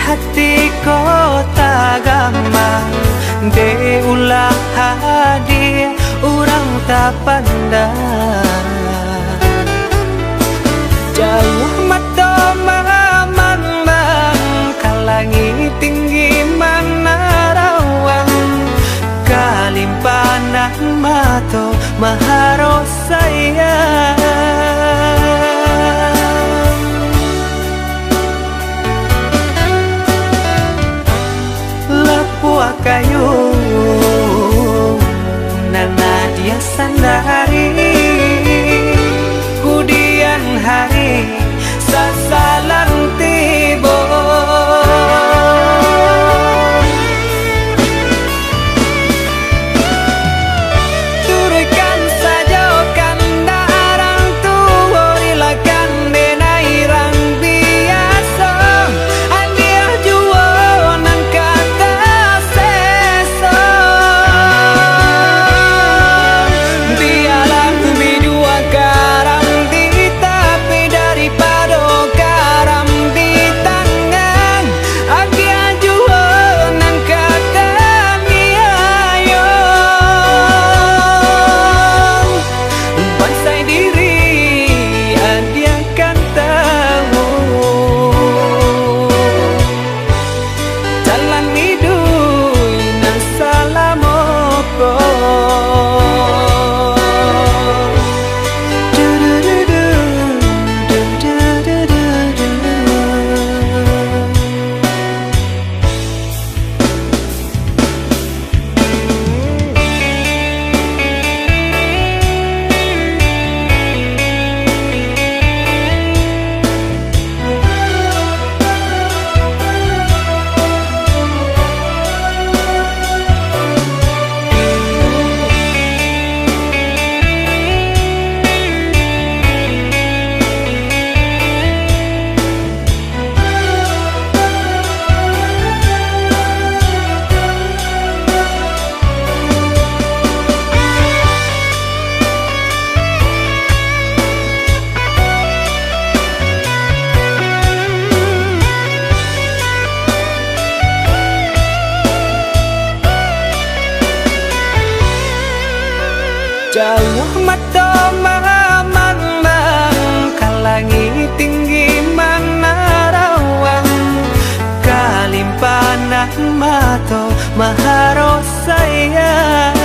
hati kota gampang de ulah hadir urang tak pandang jauh mata mamang kalangi tinggi mana rawang kalimpanan mato maharo sayang lepua kayu nana dia sandari kudian hari sasalan tibo turkan saja kan darang tua rilakan benairang biasa andiah jua nang kata seso biarlah bidua garam di tapi daripada garam di tangan andiah jua nang kata niayo bansai diri andiah kan tahu jalan hidup nan salamoko jauh mata mamang kalangi tinggi mana rawang kalimpanan mato maharo sayang